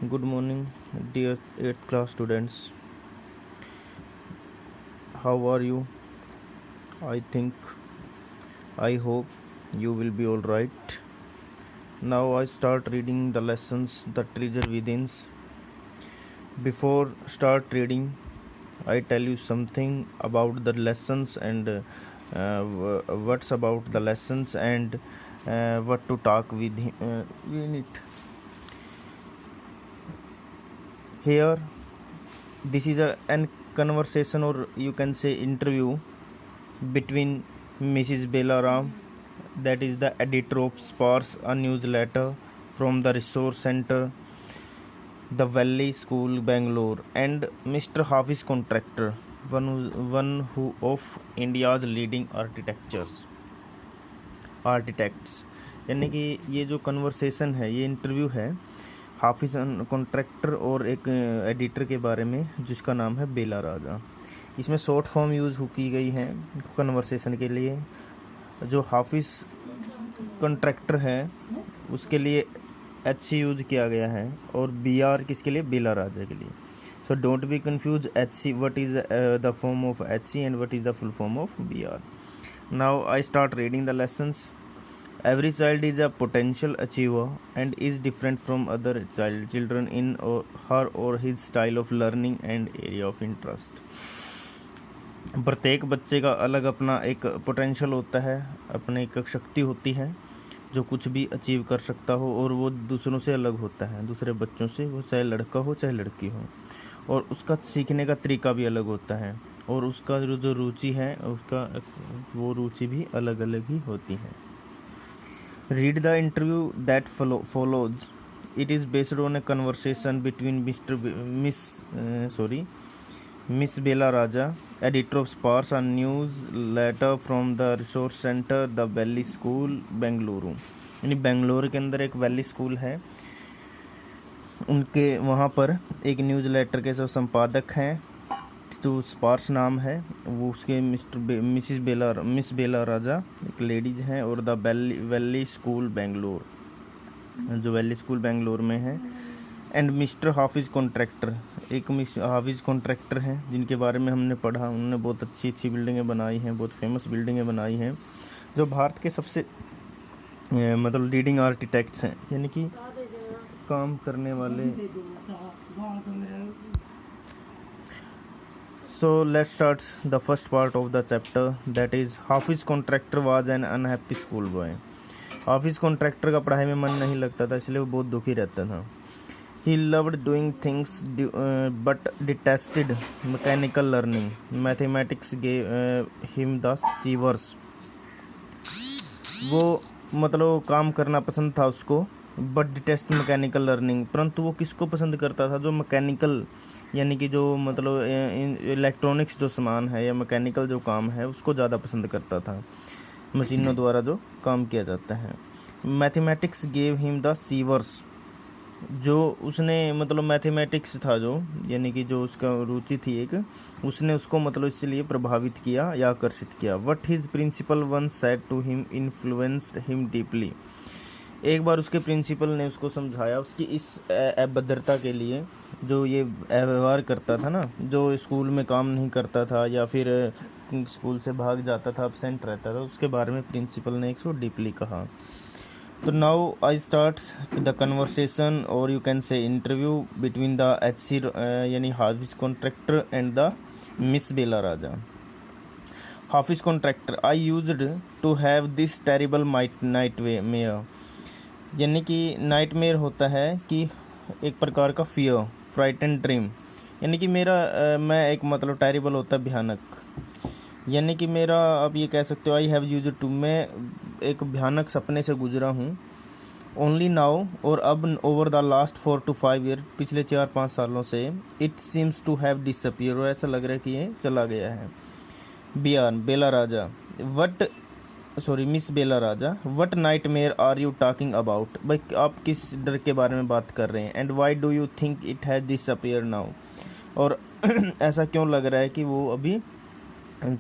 Good morning, dear 8th class students. How are you? I think, I hope you will be all right. Now I start reading the lessons, The Treasure Within. Before start reading, I tell you something about the lessons and what's about the lessons and what to talk with in it. Here, this is an conversation, or you can say interview, between Mrs. Bella Ram, that is the editor of Sparse, a newsletter from the resource center, the Valley School, Bangalore, and Mr. Hafiz Contractor, one who of India's leading architects. यानी कि ये जो conversation है, ये interview है हाफिज contractor और एक editor के बारे में जिसका नाम है बेला राजा। इसमें शॉर्ट फॉर्म यूज़ की गई है कन्वर्सेशन के लिए। जो हाफिज कॉन्ट्रैक्टर है उसके लिए HC यूज़ किया गया है और BR किसके लिए, बेला राजा के लिए। So don't be confuse HC, what is the form of HC and what is the full form of BR। Now I start reading the lessons. Every child is a potential achiever and is different from other children in her or his style of learning and area of interest. प्रत्येक बच्चे का अलग अपना एक potential होता है, अपने एक शक्ति होती है जो कुछ भी अचीव कर सकता हो, और वो दूसरों से अलग होता है, दूसरे बच्चों से, वो चाहे लड़का हो चाहे लड़की हो, और उसका सीखने का तरीका भी अलग होता है, और उसका जो रुचि है उसका वो रुचि भी अलग अलग ही होती है। Read the interview that follows. It is based on a conversation between Miss Bella Raja, editor of Sparse, a newsletter from the resource center, the Valley School, Bengaluru. यानी बेंगलोर के अंदर एक वैली स्कूल है, उनके वहाँ पर एक न्यूज़लेटर के जो संपादक हैं, जो स्पार्स नाम है, वो उसके मिस बेला राजा एक लेडीज हैं, और द वैली स्कूल बेंगलोर, जो वैली स्कूल बेंगलोर में है, एंड मिस्टर हाफिज कॉन्ट्रैक्टर, एक हाफिज कॉन्ट्रैक्टर हैं जिनके बारे में हमने पढ़ा। उन्होंने बहुत अच्छी अच्छी बिल्डिंगें बनाई हैं, बहुत फेमस बिल्डिंगें बनाई हैं, जो भारत के सबसे मतलब लीडिंग आर्किटेक्ट्स हैं, यानी कि काम करने वाले। So let's start the first part of the chapter, that is Hafiz Contractor was an unhappy schoolboy. Hafiz contractor का पढ़ाई में मन नहीं लगता था, इसलिए वो बहुत दुखी रहता था। He loved doing things but detested mechanical learning. Mathematics gave him the shivers. वो मतलब काम करना पसंद था उसको, बट डिटेस्ट मैकेनिकल लर्निंग, परंतु वो किसको पसंद करता था, जो मैकेनिकल यानी कि जो मतलब इलेक्ट्रॉनिक्स जो सामान है या मैकेनिकल जो काम है उसको ज़्यादा पसंद करता था, मशीनों द्वारा जो काम किया जाता है। Mathematics gave him the sewers, जो उसने मतलब मैथमेटिक्स था जो, यानी कि जो उसका रुचि थी एक, उसने उसको मतलब इसलिए प्रभावित किया या आकर्षित किया। What his principal one said to him influenced him deeply. एक बार उसके प्रिंसिपल ने उसको समझाया, उसकी इस अभद्रता के लिए, जो ये व्यवहार करता था ना, जो स्कूल में काम नहीं करता था या फिर स्कूल से भाग जाता था, एब्सेंट रहता था, उसके बारे में प्रिंसिपल ने एक सो डीपली कहा। तो now I start the conversation, or you can say interview between the HC यानी Hafiz Contractor and the Miss Bela Raja. Hafiz contractor, I used to have this terrible nightmare, यानी कि नाइटमेयर होता है कि एक प्रकार का फियर, फ्राइटेंड ड्रीम, यानी कि मेरा मैं एक मतलब टेरिबल होता है भयानक, यानी कि मेरा आप ये कह सकते हो आई हैव यूज्ड टू, मैं एक भयानक सपने से गुजरा हूँ। ओनली नाउ, और अब over the last 4 to 5 year, पिछले 4-5 सालों से, it seems to have disappear, और ऐसा लग रहा है कि ये चला गया है। Bela Raja, Miss Bela Raja, what nightmare are you talking about, भाई आप किस डर के बारे में बात कर रहे हैं, and why do you think it has disappear now, और ऐसा क्यों लग रहा है कि वो अभी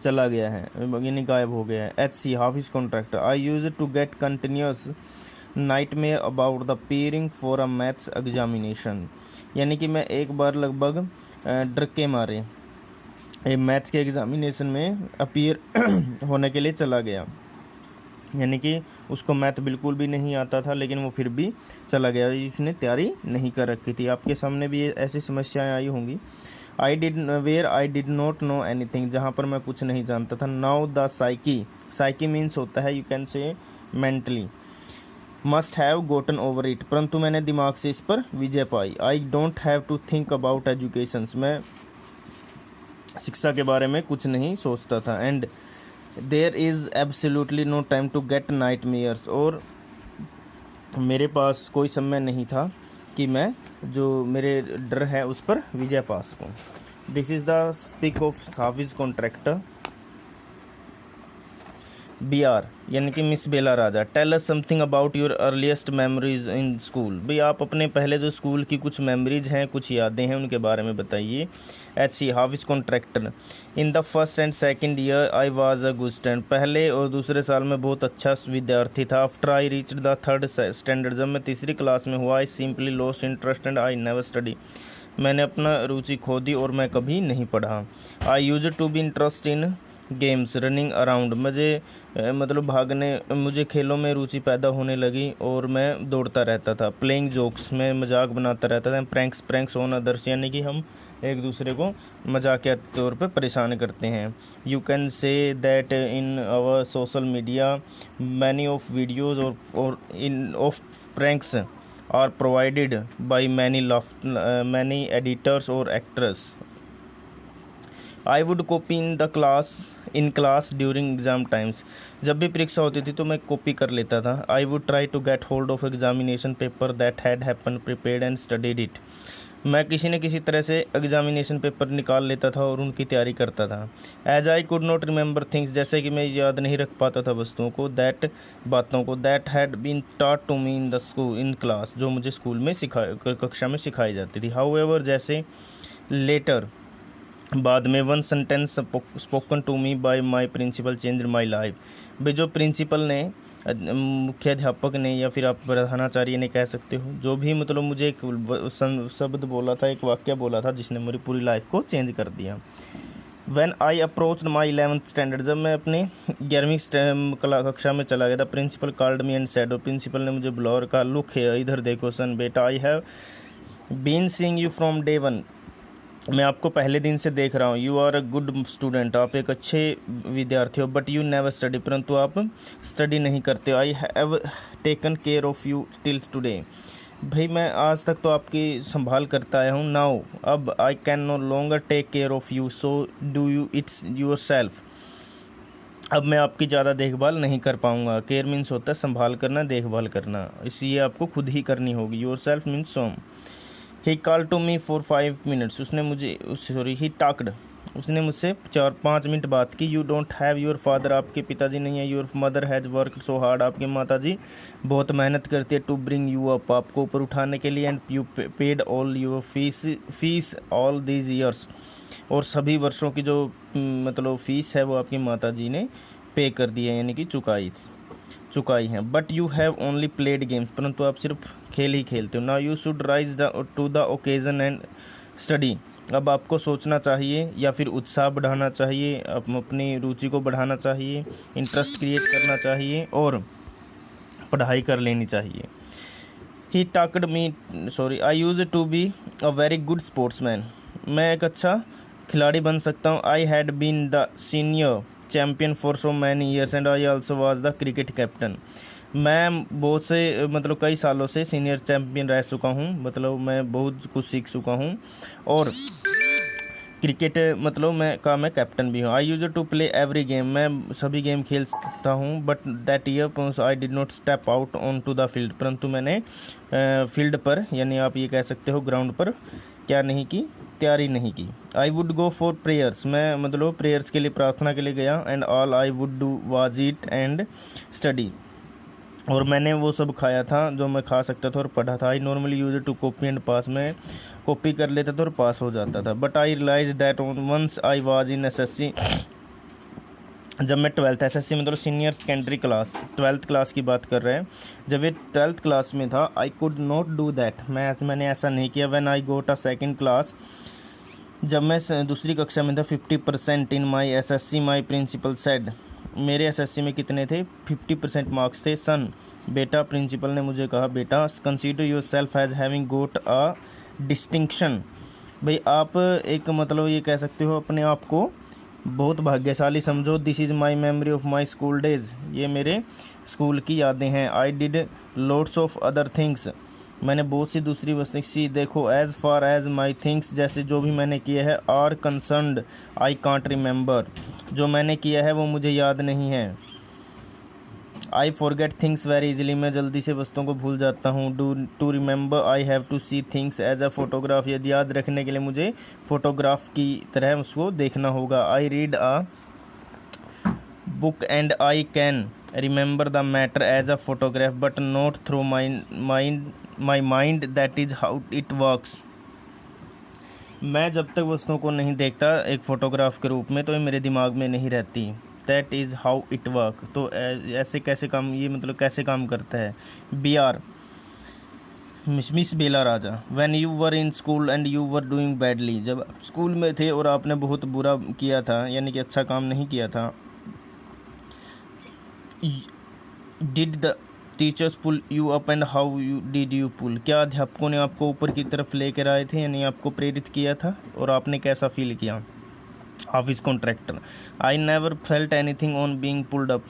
चला गया है, यानी गायब हो गया है। HC Hafiz contractor, I use to get continuous nightmare about the appearing for a maths examination, यानी कि मैं एक बार लगभग डर के मारे मैथ्स के एग्ज़ामिनेशन में अपीयर होने के लिए चला गया। यानी कि उसको मैथ बिल्कुल भी नहीं आता था, लेकिन वो फिर भी चला गया, इसने तैयारी नहीं कर रखी थी। आपके सामने भी ऐसी समस्याएं आई होंगी। आई डिड नॉट नो एनीथिंग, जहाँ पर मैं कुछ नहीं जानता था। नाउ द साइकी मीन्स होता है, you can say mentally, must have gotten over it, परंतु मैंने दिमाग से इस पर विजय पाई। I don't have to think about education, मैं शिक्षा के बारे में कुछ नहीं सोचता था। And there is absolutely no time to get nightmares, और मेरे पास कोई समय नहीं था कि मैं जो मेरे डर है उस पर विजय पा सकूँ। This is the speak of Hafiz Contractor. BR यानी कि miss Bela Raja, tell us something about your earliest memories in school. भाई आप अपने पहले जो स्कूल की कुछ मेमोरीज हैं, कुछ यादें हैं, उनके बारे में बताइए। HC Hafiz contractor, in the first and second year I was a good student, पहले और दूसरे साल में बहुत अच्छा विद्यार्थी था। After I reached the third standard, जब मैं तीसरी क्लास में हुआ, I simply lost interest and I never study, मैंने अपना रुचि खो दी और मैं कभी नहीं पढ़ा। I used to be interest in games running around, मुझे खेलों में रुचि पैदा होने लगी और मैं दौड़ता रहता था। प्लेइंग जोक्स, मैं मजाक बनाता रहता था। प्रैंक्स ऑन अदर्स, यानी कि हम एक दूसरे को मजाकिया तौर पे परेशान करते हैं। You can say that in our social media many of videos और in of pranks are provided by many editors और actors. I would copy in class during exam times, जब भी परीक्षा होती थी तो मैं कॉपी कर लेता था। I would try to get hold of examination paper that had happen, prepared and studied it, मैं किसी न किसी तरह से एग्जामिनेशन पेपर निकाल लेता था और उनकी तैयारी करता था। As I could not remember things, जैसे कि मैं याद नहीं रख पाता था वस्तुओं को, बातों को, that had been taught to me in class, जो मुझे स्कूल में कक्षा में सिखाई जाती थी। हाउएवर, जैसे लेटर, बाद में, one sentence spoken to me by my principal change my life, भाई जो प्रिंसिपल ने, मुख्य अध्यापक ने, या फिर आप प्रधानाचार्य ने कह सकते हो, जो भी मुझे एक शब्द बोला था, एक वाक्य बोला था जिसने मेरी पूरी लाइफ को चेंज कर दिया। When I approached my 11th standard, जब मैं अपनी 11वीं कक्षा में चला गया था, principal called me and said, और प्रिंसिपल ने मुझे बुला और कहा, लुक हियर, इधर देखो सन बेटा, I have been seeing you from day one, मैं आपको पहले दिन से देख रहा हूँ। You are a good student, आप एक अच्छे विद्यार्थी हो, बट यू नेवर स्टडी, परंतु आप स्टडी नहीं करते हो। I have taken care of you till today, भाई मैं आज तक तो आपकी संभाल करता आया हूँ। नाउ, अब I can no longer take care of you, so do you it's yourself, अब मैं आपकी ज़्यादा देखभाल नहीं कर पाऊँगा। केयर मीन्स होता है संभाल करना, देखभाल करना, इसलिए आपको खुद ही करनी होगी। योर सेल्फ मीन्स सोम। He call to me for 5 minutes, he talked, उसने मुझसे 4-5 मिनट बात की। You don't have your father, आपके पिताजी नहीं है। Your mother has work so hard, आपकी माताजी बहुत मेहनत करती है। टू ब्रिंग यू अप, आपको ऊपर उठाने के लिए। And you paid all your fees all these years, और सभी वर्षों की जो फीस है वो आपकी माताजी ने पे कर दी है, यानी कि चुकाई हैं। But you have only played games, परंतु आप सिर्फ खेल ही खेलते हो। Now you should rise to the occasion and study, अब आपको सोचना चाहिए या फिर उत्साह बढ़ाना चाहिए, अपनी रुचि को बढ़ाना चाहिए, इंटरेस्ट क्रिएट करना चाहिए और पढ़ाई कर लेनी चाहिए। He talked me I use to be a very good sportsman, मैं एक अच्छा खिलाड़ी बन सकता हूँ। I had been the senior champion for so many years and I also was the cricket captain, मैं बहुत से कई सालों से सीनियर चैम्पियन रह चुका हूँ, मैं बहुत कुछ सीख चुका हूँ और क्रिकेट मैं कैप्टन भी हूँ। I use to play every game, मैं सभी गेम खेलता हूँ। But that year I did not step out on to the field, परंतु मैंने फील्ड पर, यानी आप ये कह सकते हो ग्राउंड पर, क्या नहीं की, तैयारी नहीं की। I would go for prayers, मैं प्रेयर्स के लिए, प्रार्थना के लिए गया। And all I would do was eat and study, और मैंने वो सब खाया था जो मैं खा सकता था और पढ़ा था। I normally use to copy and pass, मैं कॉपी कर लेता था और पास हो जाता था। But I realize that once I was in SSC जब मैं 12th एसएससी मतलब senior secondary class 12th class की बात कर रहे हैं, जब ये 12th क्लास में था, I could not do that, मैंने ऐसा नहीं किया। When I got a second class, जब मैं दूसरी कक्षा में था, 50% in my SSC my principal said, मेरे एसएससी में कितने थे, 50% मार्क्स थे। सन, बेटा, प्रिंसिपल ने मुझे कहा, बेटा, consider yourself as having got a distinction, भाई आप एक मतलब ये कह सकते हो अपने आप को बहुत भाग्यशाली समझो। This is my memory of my school days, ये मेरे स्कूल की यादें हैं। I did loads of other things, मैंने बहुत सी दूसरी वस्तु सी, देखो, as far as my things, जैसे जो भी मैंने किया है, are concerned I can't remember, जो मैंने किया है वो मुझे याद नहीं है। I forget things very easily, मैं जल्दी से वस्तुओं को भूल जाता हूँ। To remember I have to see things as a photograph, यदि याद रखने के लिए मुझे फोटोग्राफ की तरह उसको देखना होगा। I read a book and I can remember the matter as a photograph but not through my mind, that is how it works, मैं जब तक वस्तुओं को नहीं देखता एक फ़ोटोग्राफ के रूप में तो ये मेरे दिमाग में नहीं रहती। That is how it work, तो ऐसे कैसे काम, ये मतलब कैसे काम करता है। B R, Miss Bela Raja, when you were in school and you were doing badly, जब आप स्कूल में थे और आपने बहुत बुरा किया था, यानी कि अच्छा काम नहीं किया था। Did the teachers pull you up and how you did you pull, क्या अध्यापकों ने आपको ऊपर की तरफ लेकर आए थे, यानी आपको प्रेरित किया था और आपने कैसा फील किया। Office contractor, I never felt anything on being pulled up,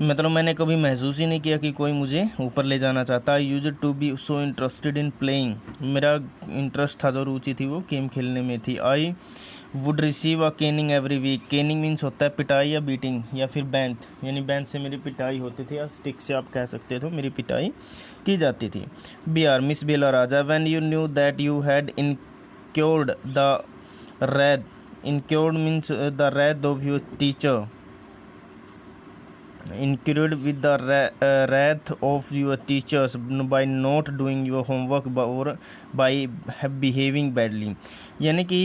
मतलब मैंने कभी महसूस ही नहीं किया कि कोई मुझे ऊपर ले जाना चाहता। I used to be so interested in playing, मेरा इंटरेस्ट था, जो रुचि थी वो गेम खेलने में थी। I would receive a caning every week, caning means होता है पिटाई या बीटिंग या फिर बैंत, यानी बैंत से मेरी पिटाई होती थी या स्टिक से आप कह सकते हो मेरी पिटाई की जाती थी। B R, Miss Bela Raja, when you knew that you had incurred the wrath, incurred means the wrath of your teacher, incurred with the wrath of your teachers by not doing your homework or by behaving badly, यानी कि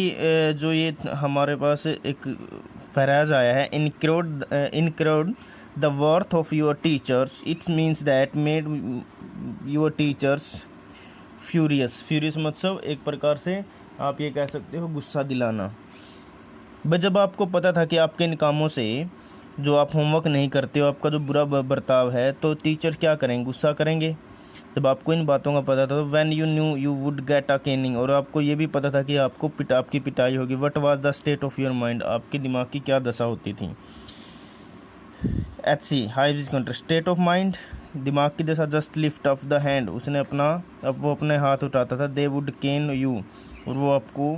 जो ये हमारे पास एक phrase आया है, incurred the worth of your teachers, it means that made your teachers furious मतलब एक प्रकार से आप ये कह सकते हो गुस्सा दिलाना। बस जब आपको पता था कि आपके इन कामों से, जो आप होमवर्क नहीं करते हो, आपका जो बुरा बर्ताव है, तो टीचर क्या करेंगे, गुस्सा करेंगे। जब आपको इन बातों का पता था, तो when you new you would get a Canning, और आपको ये भी पता था कि आपकी पिटाई होगी। What was the state of your mind, आपके दिमाग की क्या दशा होती थी। H C, high contrast, state of mind, दिमाग की दशा, just lift off the hand, उसने वो अपने हाथ उठाता था। दे वुड केन यू, और वो आपको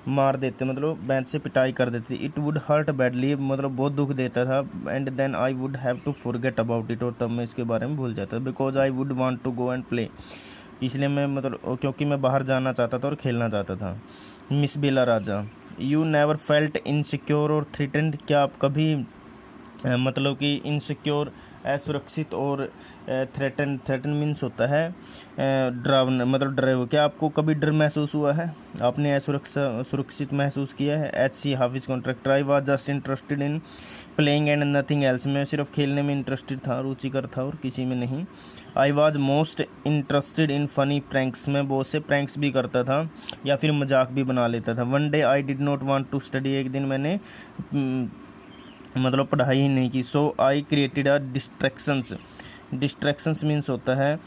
मार देते, मतलब बैंच से पिटाई कर देते। इट वुड हर्ट बैडली, मतलब बहुत दुख देता था। And then I would have to forget about it, और तब मैं इसके बारे में भूल जाता, because I would want to go and play, इसलिए मैं मतलब क्योंकि मैं बाहर जाना चाहता था और खेलना चाहता था। Miss Bela Raja, you never felt insecure और थ्रेटेंड, क्या आप कभी मतलब कि इनसिक्योर असुरक्षित और थ्रेटन मीन्स होता है डरावना, मतलब डरे हुए, क्या आपको कभी डर महसूस हुआ है, आपने असुरक्षित महसूस किया है। H C, Hafiz contractor, I was just interested in playing and nothing else, मैं सिर्फ खेलने में इंटरेस्टेड था, रुचिकर था और किसी में नहीं। I was most interested in funny pranks, मैं बहुत से प्रैंक्स भी करता था या फिर मजाक भी बना लेता था। One day I did not want to study, एक दिन मैंने मतलब पढ़ाई ही नहीं की। So I created a distractions means होता है,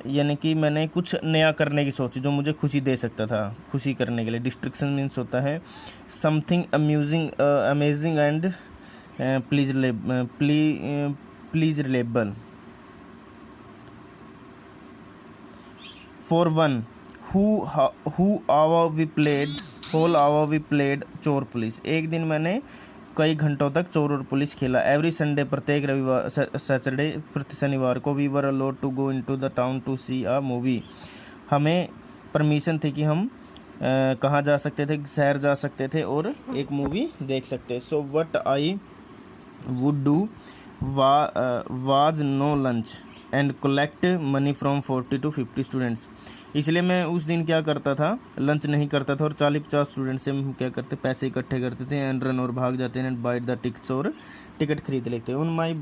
यानी कि मैंने कुछ नया करने की सोची जो मुझे खुशी दे सकता था, खुशी करने के लिए। डिस्ट्रैक्शन मीन्स होता है something amazing and pleasurable. For one whole hour we played चोर पुलिस, एक दिन मैंने कई घंटों तक चोर और पुलिस खेला। एवरी संडे, प्रत्येक रविवार सैटरडे प्रति शनिवार को, we were allowed to go into the town to see a movie, हमें परमिशन थी कि हम कहाँ जा सकते थे, शहर जा सकते थे और एक मूवी देख सकते। So what I would do was no lunch and collect money from 40 to 50 students, इसलिए मैं उस दिन क्या करता था, लंच नहीं करता था और 40-50 स्टूडेंट से हम क्या करते, पैसे इकट्ठे करते थे एंड रन और भाग जाते हैं एंड बाइट द टिकट्स और टिकट खरीद लेते हैं। ऑन माई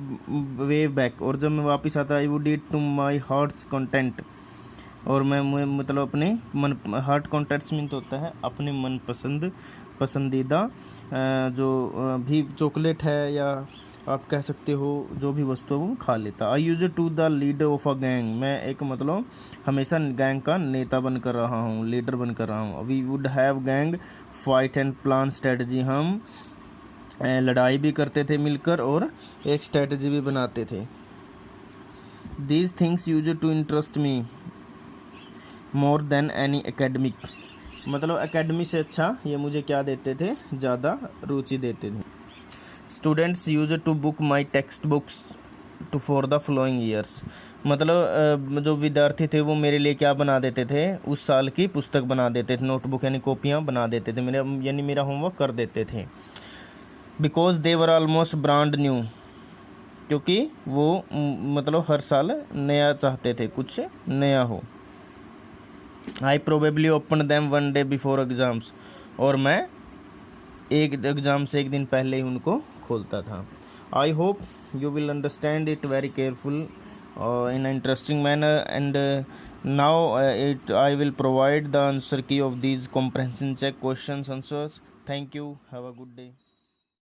वे बैक, और जब मैं वापस आता I would eat to my heart's content, और मैं मतलब अपने मन, हार्ट कॉन्टेंट्स मीन तो होता है अपने मन पसंदीदा जो भी चॉकलेट है या आप कह सकते हो जो भी वस्तु है वो खा लेता। I use to the leader of a gang, मैं एक मतलब हमेशा गैंग का नेता बन कर रहा हूँ, लीडर बन कर रहा हूँ। We would have gang fight and plan strategy, हम लड़ाई भी करते थे मिलकर और एक स्ट्रेटजी भी बनाते थे। These things use to interest me more than any academic, मतलब एकेडमी से अच्छा ये मुझे क्या देते थे, ज़्यादा रुचि देते थे। Students use to book my text books to for the flowing years, मतलब जो विद्यार्थी थे वो मेरे लिए क्या बना देते थे, उस साल की पुस्तक बना देते थे, नोटबुक यानी कॉपियाँ बना देते थे मेरे, यानी मेरा होमवर्क कर देते थे। Because they were almost brand new, क्योंकि वो मतलब हर साल नया चाहते थे, कुछ नया हो। I probably open them one day before exams, और मैं एक एग्ज़ाम से एक दिन पहले ही उनको खोलता था। I hope you will understand it very careful in an interesting manner, and now I will provide the answer key of these comprehension check questions answers. Thank you, have a good day.